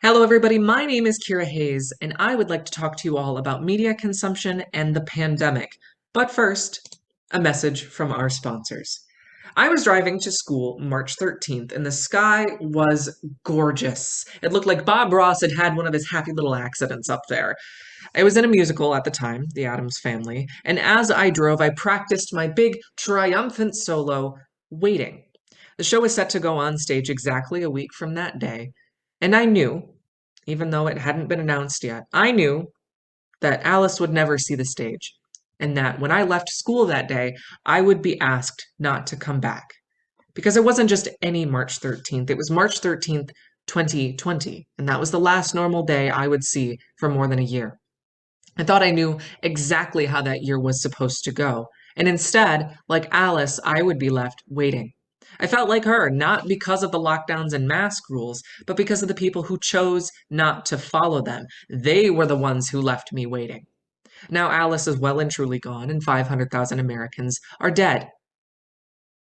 Hello, everybody. My name is Keara Hayes, and I would like to talk to you all about media consumption and the pandemic. But first, a message from our sponsors. I was driving to school March 13th, and the sky was gorgeous. It looked like Bob Ross had had one of his happy little accidents up there. I was in a musical at the time, The Addams Family, and as I drove, I practiced my big, triumphant solo, Waiting. The show was set to go on stage exactly a week from that day, and I knew, even though it hadn't been announced yet, I knew that Alice would never see the stage, and that when I left school that day, I would be asked not to come back. Because it wasn't just any March 13th, it was March 13th, 2020, and that was the last normal day I would see for more than a year. I thought I knew exactly how that year was supposed to go, and instead, like Alice, I would be left waiting. I felt like her, not because of the lockdowns and mask rules, but because of the people who chose not to follow them. They were the ones who left me waiting. Now Alice is well and truly gone, and 500,000 Americans are dead.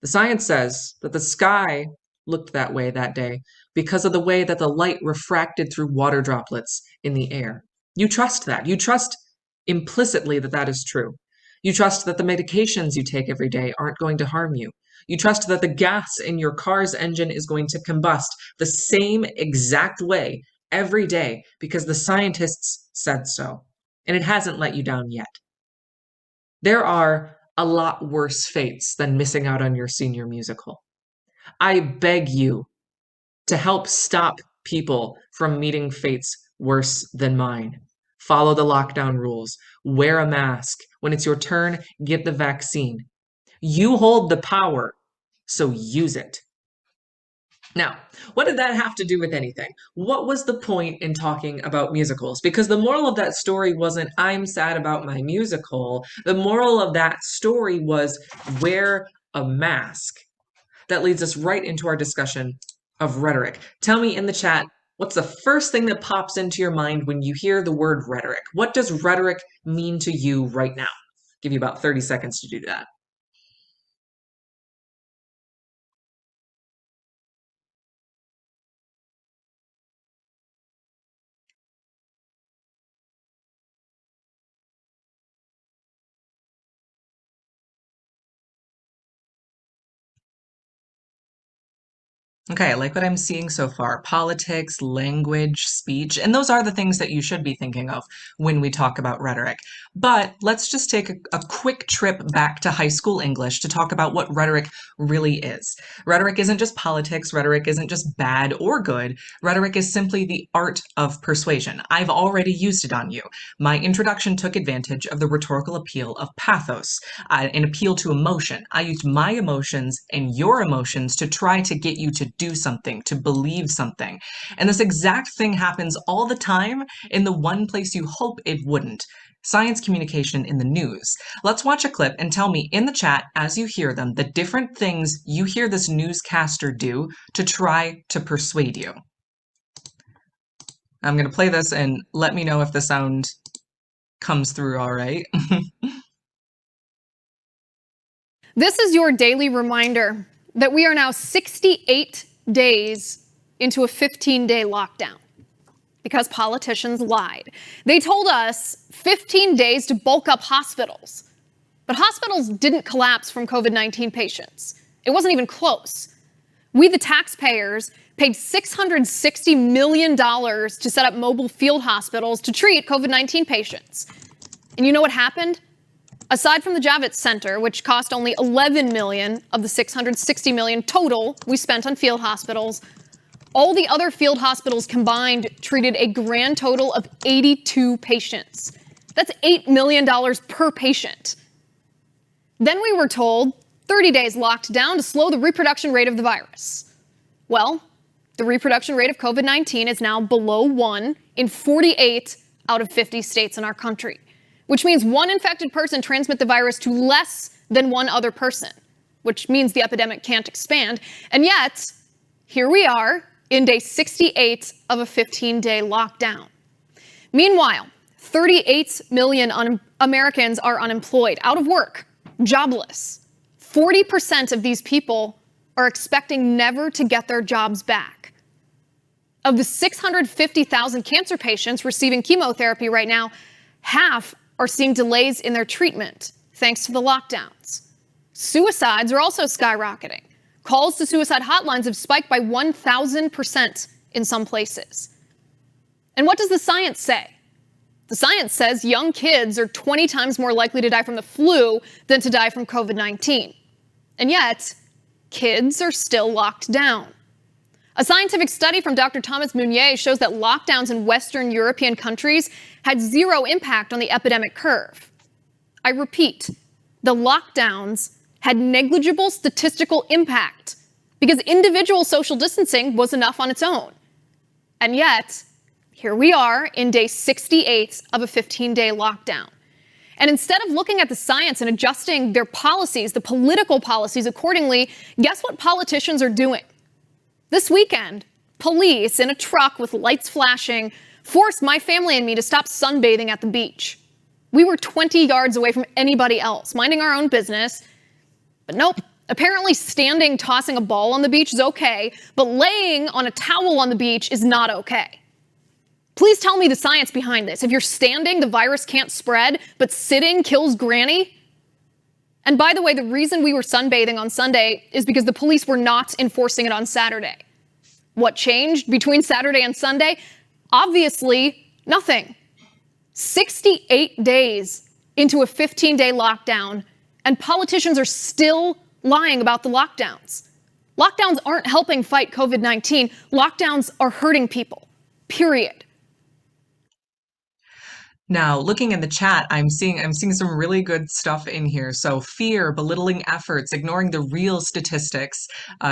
The science says that the sky looked that way that day because of the way that the light refracted through water droplets in the air. You trust that. You trust implicitly that that is true. You trust that the medications you take every day aren't going to harm you. You trust that the gas in your car's engine is going to combust the same exact way every day because the scientists said so. And it hasn't let you down yet. There are a lot worse fates than missing out on your senior musical. I beg you to help stop people from meeting fates worse than mine. Follow the lockdown rules. Wear a mask. When it's your turn, get the vaccine. You hold the power, so use it. Now, what did that have to do with anything? What was the point in talking about musicals? Because the moral of that story wasn't, I'm sad about my musical. The moral of that story was, wear a mask. That leads us right into our discussion of rhetoric. Tell me in the chat, what's the first thing that pops into your mind when you hear the word rhetoric? What does rhetoric mean to you right now? Give you about 30 seconds to do that. Okay, I like what I'm seeing so far. Politics, language, speech, and those are the things that you should be thinking of when we talk about rhetoric. But let's just take a quick trip back to high school English to talk about what rhetoric really is. Rhetoric isn't just politics, rhetoric isn't just bad or good. Rhetoric is simply the art of persuasion. I've already used it on you. My introduction took advantage of the rhetorical appeal of pathos, an appeal to emotion. I used my emotions and your emotions to try to get you to do something, to believe something. And this exact thing happens all the time in the one place you hope it wouldn't. Science communication in the news. Let's watch a clip and tell me in the chat as you hear them the different things you hear this newscaster do to try to persuade you. I'm going to play this and let me know if the sound comes through all right. This is your daily reminder that we are now 68 days into a 15-day lockdown because politicians lied. They told us 15 days to bulk up hospitals, but hospitals didn't collapse from COVID-19 patients. It wasn't even close. We, the taxpayers, paid $660 million to set up mobile field hospitals to treat COVID-19 patients. And you know what happened? Aside from the Javits Center, which cost only $11 million of the $660 million total we spent on field hospitals, all the other field hospitals combined treated a grand total of 82 patients. That's $8 million per patient. Then we were told 30 days locked down to slow the reproduction rate of the virus. Well, the reproduction rate of COVID-19 is now below 1 in 48 out of 50 states in our country, which means one infected person transmits the virus to less than one other person, which means the epidemic can't expand. And yet, here we are in day 68 of a 15-day lockdown. Meanwhile, 38 million Americans are unemployed, out of work, jobless. 40% of these people are expecting never to get their jobs back. Of the 650,000 cancer patients receiving chemotherapy right now, half are seeing delays in their treatment thanks to the lockdowns. Suicides are also skyrocketing. Calls to suicide hotlines have spiked by 1,000% in some places. And what does the science say? The science says young kids are 20 times more likely to die from the flu than to die from COVID-19. And yet, kids are still locked down. A scientific study from Dr. Thomas Meunier shows that lockdowns in Western European countries had zero impact on the epidemic curve. I repeat, the lockdowns had negligible statistical impact because individual social distancing was enough on its own. And yet, here we are in day 68 of a 15-day lockdown. And instead of looking at the science and adjusting their policies, the political policies accordingly, guess what politicians are doing? This weekend, police in a truck with lights flashing forced my family and me to stop sunbathing at the beach. We were 20 yards away from anybody else, minding our own business. But nope, apparently standing tossing a ball on the beach is okay, but laying on a towel on the beach is not okay. Please tell me the science behind this. If you're standing, the virus can't spread, but sitting kills granny? And by the way, the reason we were sunbathing on Sunday is because the police were not enforcing it on Saturday. What changed between Saturday and Sunday? Obviously, nothing. 68 days into a 15-day lockdown, and politicians are still lying about the lockdowns. Lockdowns aren't helping fight COVID-19. Lockdowns are hurting people, period. Now, looking in the chat, I'm seeing some really good stuff in here. So fear, belittling efforts, ignoring the real statistics,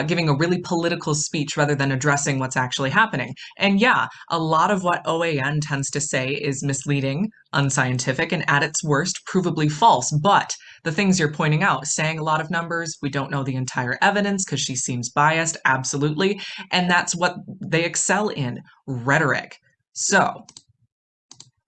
giving a really political speech rather than addressing what's actually happening. And yeah, a lot of what OAN tends to say is misleading, unscientific, and at its worst, provably false. But the things you're pointing out, saying a lot of numbers, we don't know the entire evidence because she seems biased, absolutely. And that's what they excel in, rhetoric. So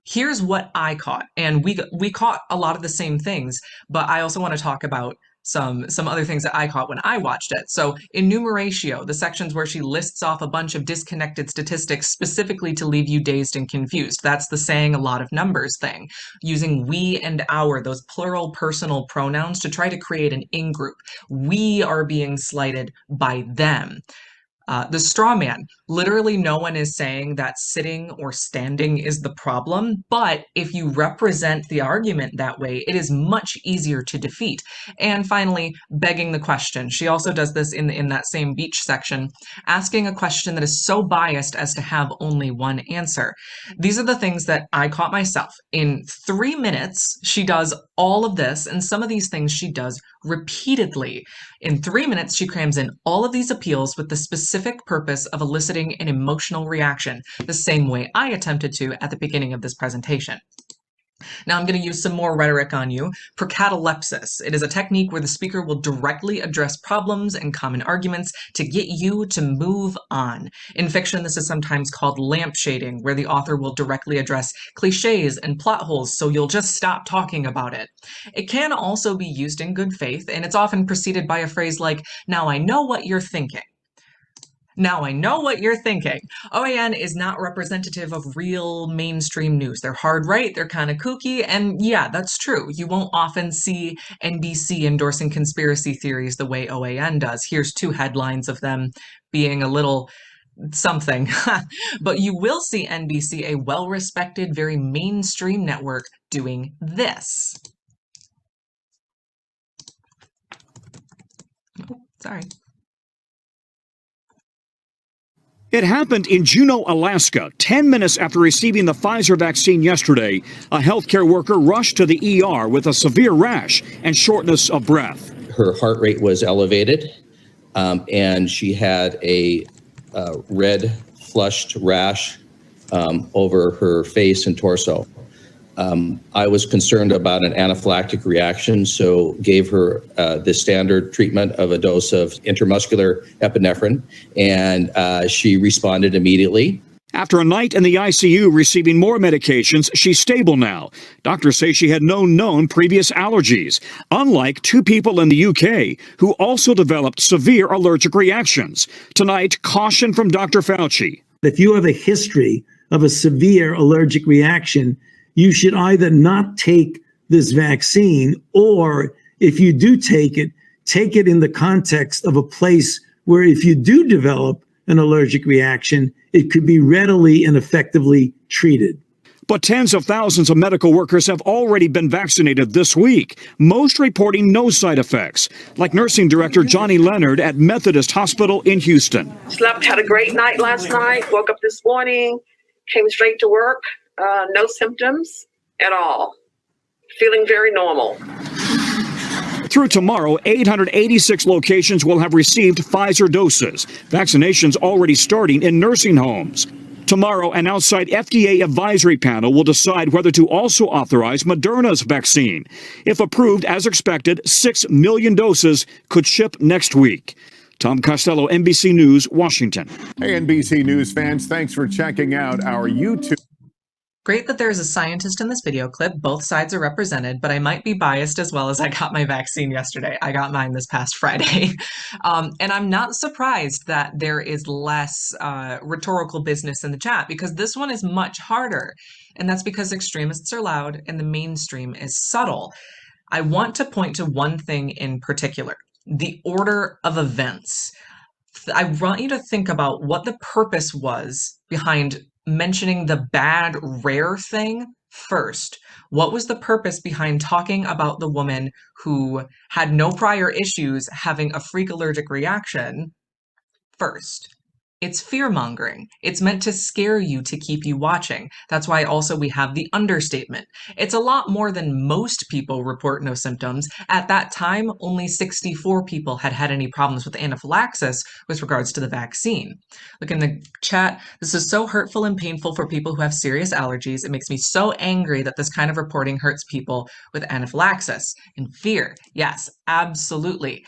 here's what I caught, and we caught a lot of the same things, but I also want to talk about some other things that I caught when I watched it. So enumeratio, the sections where she lists off a bunch of disconnected statistics specifically to leave you dazed and confused. That's the saying a lot of numbers thing, using we and our, those plural personal pronouns to try to create an in-group. We are being slighted by them. The straw man, literally no one is saying that sitting or standing is the problem, but if you represent the argument that way, it is much easier to defeat. And finally, begging the question. She also does this in that same beach section, asking a question that is so biased as to have only one answer. These are the things that I caught myself. In 3 minutes, she does all of this, and some of these things she does repeatedly. In 3 minutes, she crams in all of these appeals with the specific purpose of eliciting an emotional reaction, the same way I attempted to at the beginning of this presentation. Now I'm going to use some more rhetoric on you. Procatalepsis. It is a technique where the speaker will directly address problems and common arguments to get you to move on. In fiction, this is sometimes called lampshading, where the author will directly address cliches and plot holes so you'll just stop talking about it. It can also be used in good faith, and it's often preceded by a phrase like, "Now I know what you're thinking." Now I know what you're thinking. OAN is not representative of real mainstream news. They're hard right, they're kind of kooky, and yeah, that's true. You won't often see NBC endorsing conspiracy theories the way OAN does. Here's 2 headlines of them being a little something. But you will see NBC, a well-respected, very mainstream network, doing this. Oh, sorry. It happened in Juneau, Alaska. 10 minutes after receiving the Pfizer vaccine yesterday, a healthcare worker rushed to the ER with a severe rash and shortness of breath. Her heart rate was elevated, and she had a red flushed rash over her face and torso. I was concerned about an anaphylactic reaction, so gave her the standard treatment of a dose of intramuscular epinephrine, and she responded immediately. After a night in the ICU receiving more medications, she's stable now. Doctors say she had no known previous allergies, unlike 2 people in the UK who also developed severe allergic reactions. Tonight, caution from Dr. Fauci. If you have a history of a severe allergic reaction, you should either not take this vaccine, or if you do take it in the context of a place where if you do develop an allergic reaction, it could be readily and effectively treated. But tens of thousands of medical workers have already been vaccinated this week, most reporting no side effects, like nursing director Johnny Leonard at Methodist Hospital in Houston. Slept, had a great night last night, woke up this morning, came straight to work, no symptoms at all. Feeling very normal. Through tomorrow, 886 locations will have received Pfizer doses. Vaccinations already starting in nursing homes. Tomorrow, an outside FDA advisory panel will decide whether to also authorize Moderna's vaccine. If approved as expected, 6 million doses could ship next week. Tom Costello, NBC News, Washington. Hey, NBC News fans, thanks for checking out our YouTube. Great that there's a scientist in this video clip. Both sides are represented, but I might be biased as well, as I got my vaccine yesterday. I got mine this past Friday. And I'm not surprised that there is less rhetorical business in the chat, because this one is much harder. And that's because extremists are loud and the mainstream is subtle. I want to point to one thing in particular: the order of events. I want you to think about what the purpose was behind mentioning the bad, rare thing first. What was the purpose behind talking about the woman who had no prior issues having a freak allergic reaction first? It's fear-mongering. It's meant to scare you to keep you watching. That's why also we have the understatement. It's a lot more than most people report no symptoms. At that time, only 64 people had had any problems with anaphylaxis with regards to the vaccine. Look in the chat. This is so hurtful and painful for people who have serious allergies. It makes me so angry that this kind of reporting hurts people with anaphylaxis and fear. Yes, absolutely.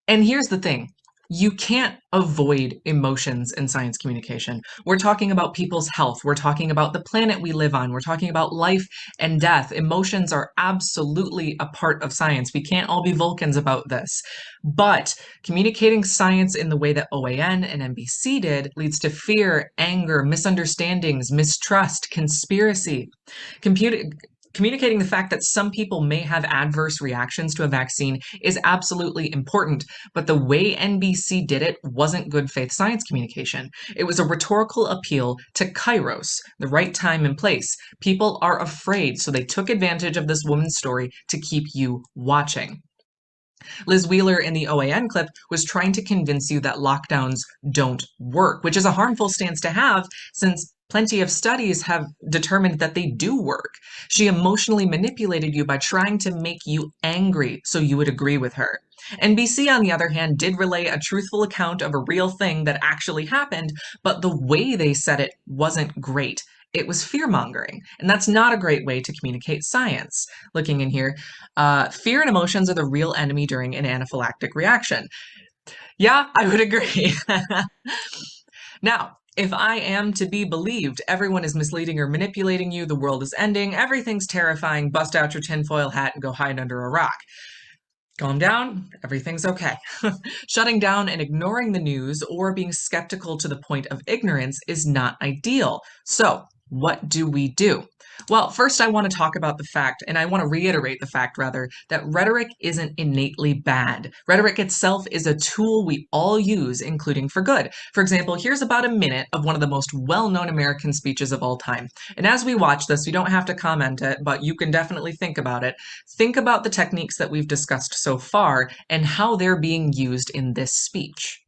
And here's the thing. You can't avoid emotions in science communication. We're talking about people's health. We're talking about the planet we live on. We're talking about life and death. Emotions are absolutely a part of science. We can't all be Vulcans about this. But communicating science in the way that OAN and NBC did leads to fear, anger, misunderstandings, mistrust, conspiracy. Communicating the fact that some people may have adverse reactions to a vaccine is absolutely important, but the way NBC did it wasn't good faith science communication. It was a rhetorical appeal to kairos, the right time and place. People are afraid, so they took advantage of this woman's story to keep you watching. Liz Wheeler in the OAN clip was trying to convince you that lockdowns don't work, which is a harmful stance to have since plenty of studies have determined that they do work. She emotionally manipulated you by trying to make you angry so you would agree with her. NBC, on the other hand, did relay a truthful account of a real thing that actually happened, but the way they said it wasn't great. It was fear-mongering, and that's not a great way to communicate science. Looking in here, fear and emotions are the real enemy during an anaphylactic reaction. Yeah, I would agree. Now, if I am to be believed, everyone is misleading or manipulating you, the world is ending, everything's terrifying, bust out your tinfoil hat and go hide under a rock. Calm down, everything's okay. Shutting down and ignoring the news or being skeptical to the point of ignorance is not ideal. So, what do we do? Well, first I want to talk about the fact, and I want to reiterate the fact rather, that rhetoric isn't innately bad. Rhetoric itself is a tool we all use, including for good. For example, here's about a minute of one of the most well-known American speeches of all time. And as we watch this, you don't have to comment it, but you can definitely think about it. Think about the techniques that we've discussed so far and how they're being used in this speech.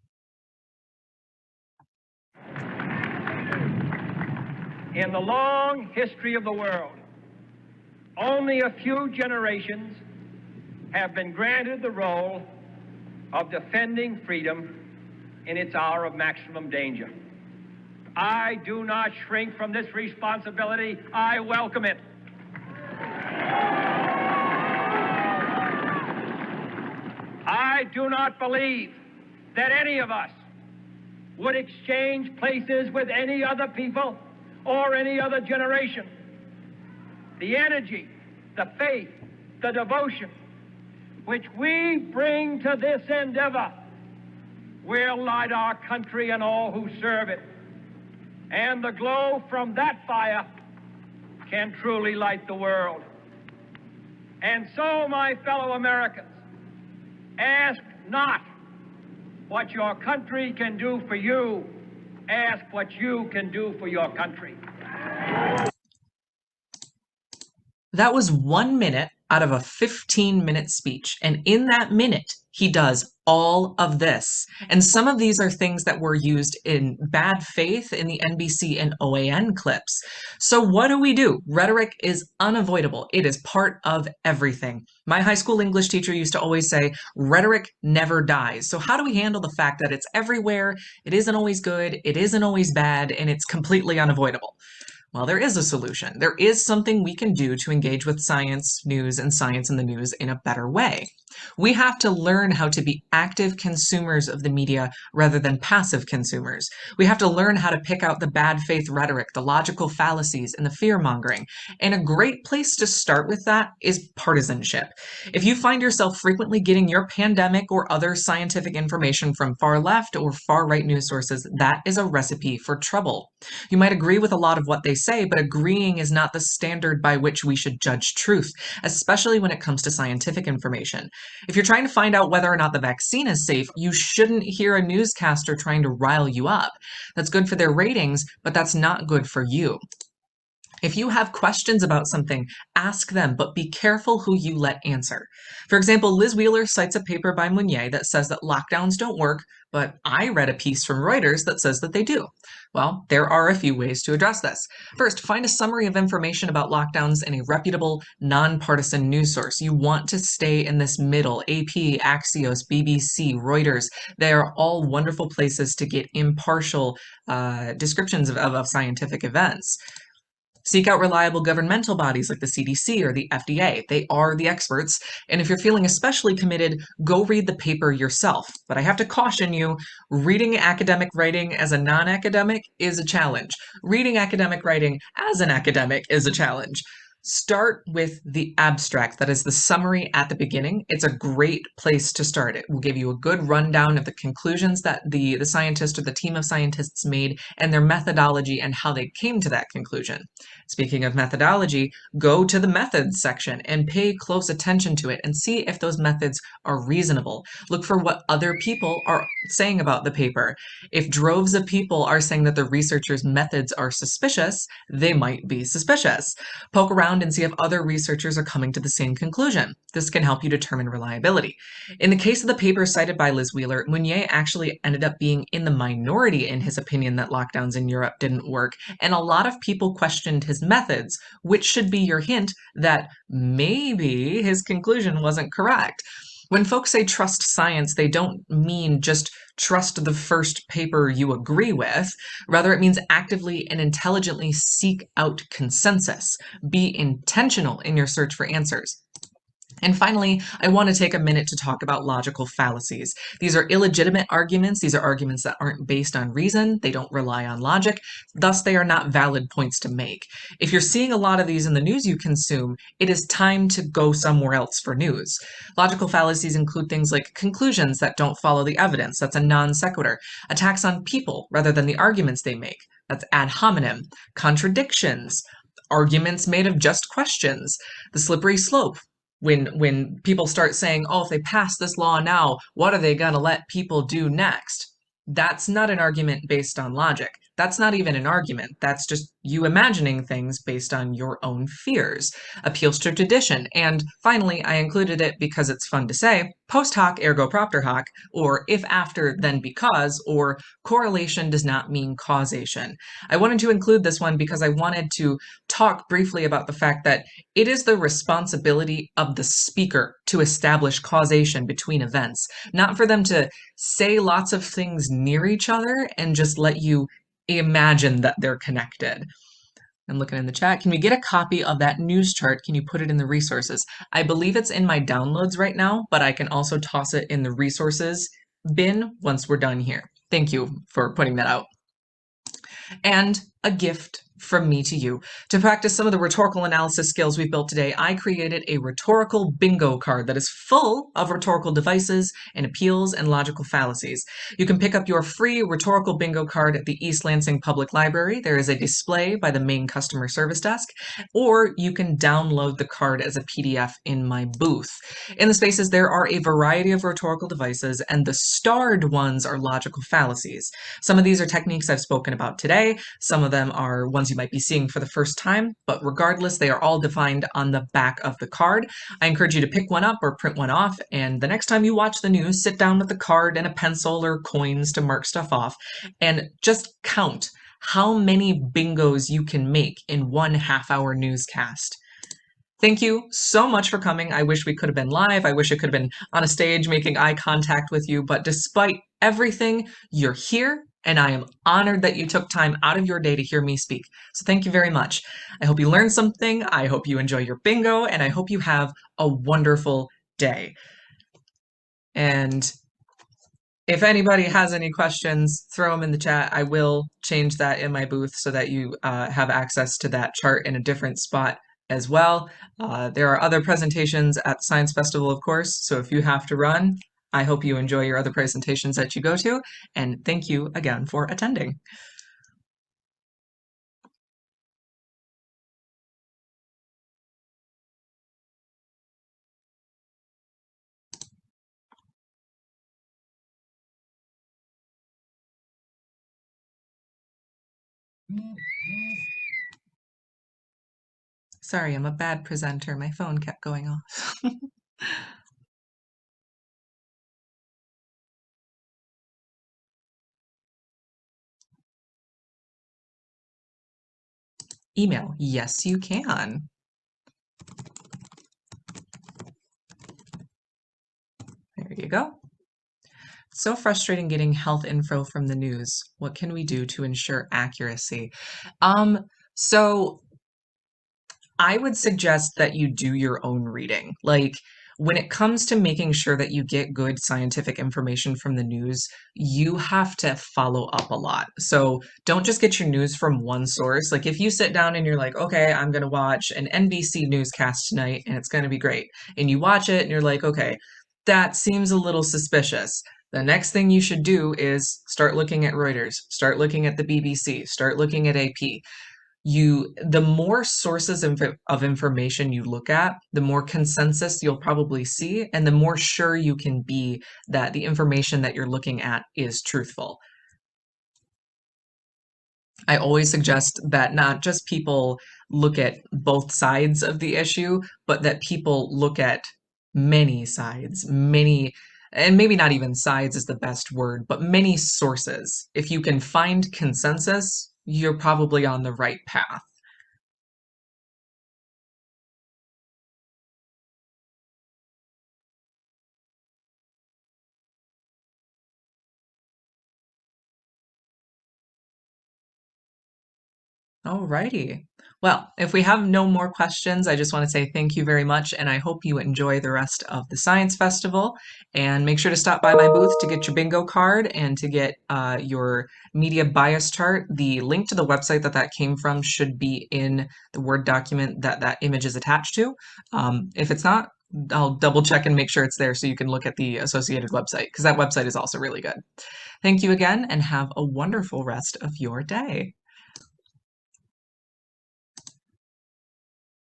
In the long history of the world, only a few generations have been granted the role of defending freedom in its hour of maximum danger. I do not shrink from this responsibility. I welcome it. I do not believe that any of us would exchange places with any other people or any other generation. The energy, the faith, the devotion which we bring to this endeavor will light our country and all who serve it. And the glow from that fire can truly light the world. And so, my fellow Americans, ask not what your country can do for you, ask what you can do for your country. That was 1 minute out of a 15-minute speech. And in that minute, he does all of this. And some of these are things that were used in bad faith in the NBC and OAN clips. So what do? Rhetoric is unavoidable. It is part of everything. My high school English teacher used to always say, rhetoric never dies. So how do we handle the fact that it's everywhere, it isn't always good, it isn't always bad, and it's completely unavoidable? Well, there is a solution. There is something we can do to engage with science, news, and science in the news in a better way. We have to learn how to be active consumers of the media rather than passive consumers. We have to learn how to pick out the bad faith rhetoric, the logical fallacies, and the fear-mongering. And a great place to start with that is partisanship. If you find yourself frequently getting your pandemic or other scientific information from far left or far right news sources, that is a recipe for trouble. You might agree with a lot of what they say, but agreeing is not the standard by which we should judge truth, especially when it comes to scientific information. If you're trying to find out whether or not the vaccine is safe, you shouldn't hear a newscaster trying to rile you up. That's good for their ratings, but that's not good for you. If you have questions about something, ask them, but be careful who you let answer. For example, Liz Wheeler cites a paper by Meunier that says that lockdowns don't work, but I read a piece from Reuters that says that they do. Well, there are a few ways to address this. First, find a summary of information about lockdowns in a reputable, nonpartisan news source. You want to stay in this middle. AP, Axios, BBC, Reuters, they are all wonderful places to get impartial descriptions of scientific events. Seek out reliable governmental bodies like the CDC or the FDA. They are the experts. And if you're feeling especially committed, go read the paper yourself. But I have to caution you, reading academic writing as a non-academic is a challenge. Reading academic writing as an academic is a challenge. Start with the abstract, that is the summary at the beginning. It's a great place to start. It will give you a good rundown of the conclusions that the scientist or the team of scientists made and their methodology and how they came to that conclusion. Speaking of methodology, go to the methods section and pay close attention to it and see if those methods are reasonable. Look for what other people are saying about the paper. If droves of people are saying that the researchers' methods are suspicious, they might be suspicious. Poke around and see if other researchers are coming to the same conclusion. This can help you determine reliability. In the case of the paper cited by Liz Wheeler, Meunier actually ended up being in the minority in his opinion that lockdowns in Europe didn't work, and a lot of people questioned his methods, which should be your hint that maybe his conclusion wasn't correct. When folks say trust science, they don't mean just trust the first paper you agree with. Rather, it means actively and intelligently seek out consensus. Be intentional in your search for answers. And finally, I want to take a minute to talk about logical fallacies. These are illegitimate arguments. These are arguments that aren't based on reason. They don't rely on logic. Thus, they are not valid points to make. If you're seeing a lot of these in the news you consume, it is time to go somewhere else for news. Logical fallacies include things like conclusions that don't follow the evidence. That's a non sequitur. Attacks on people rather than the arguments they make. That's ad hominem. Contradictions. Arguments made of just questions. The slippery slope. When people start saying, oh, if they pass this law now, what are they going to let people do next? That's not an argument based on logic. That's not even an argument. That's just you imagining things based on your own fears. Appeals to tradition. And finally, I included it because it's fun to say, post hoc ergo propter hoc, or if after, then because, or correlation does not mean causation. I wanted to include this one because I wanted to talk briefly about the fact that it is the responsibility of the speaker to establish causation between events, not for them to say lots of things near each other and just let you imagine that they're connected. I'm looking in the chat. Can we get a copy of that news chart? Can you put it in the resources? I believe it's in my downloads right now, but I can also toss it in the resources bin once we're done here. Thank you for putting that out. And a gift from me to you. To practice some of the rhetorical analysis skills we've built today, I created a rhetorical bingo card that is full of rhetorical devices and appeals and logical fallacies. You can pick up your free rhetorical bingo card at the East Lansing Public Library. There is a display by the main customer service desk, or you can download the card as a PDF in my booth. In the spaces, there are a variety of rhetorical devices, and the starred ones are logical fallacies. Some of these are techniques I've spoken about today. Some of them are ones you might be seeing for the first time, but regardless, they are all defined on the back of the card. I encourage you to pick one up or print one off, and the next time you watch the news, sit down with the card and a pencil or coins to mark stuff off, and just count how many bingos you can make in one half-hour newscast. Thank you so much for coming. I wish we could have been live. I wish I could have been on a stage making eye contact with you, but despite everything, you're here, and I am honored that you took time out of your day to hear me speak. So thank you very much. I hope you learned something. I hope you enjoy your bingo, and I hope you have a wonderful day. And if anybody has any questions, throw them in the chat. I will change that in my booth so that you have access to that chart in a different spot as well. There are other presentations at the Science Festival, of course, so if you have to run, I hope you enjoy your other presentations that you go to, and thank you again for attending. Sorry, I'm a bad presenter. My phone kept going off. Email. Yes, you can. There you go. It's so frustrating getting health info from the news. What can we do to ensure accuracy? So I would suggest that you do your own reading. Like, when it comes to making sure that you get good scientific information from the news, you have to follow up a lot. So don't just get your news from one source. Like, if you sit down and you're like, okay, I'm going to watch an NBC newscast tonight and it's going to be great, and you watch it and you're like, okay, that seems a little suspicious. The next thing you should do is start looking at Reuters, start looking at the BBC, start looking at AP. The more sources of information you look at, the more consensus you'll probably see, and the more sure you can be that the information that you're looking at is truthful. I always suggest that not just people look at both sides of the issue, but that people look at many sides, and maybe not even sides is the best word, but many sources. If you can find consensus, you're probably on the right path. Alrighty. Well, if we have no more questions, I just want to say thank you very much, and I hope you enjoy the rest of the Science Festival. And make sure to stop by my booth to get your bingo card and to get your media bias chart. The link to the website that came from should be in the Word document that image is attached to. If it's not, I'll double check and make sure it's there so you can look at the associated website, because that website is also really good. Thank you again, and have a wonderful rest of your day.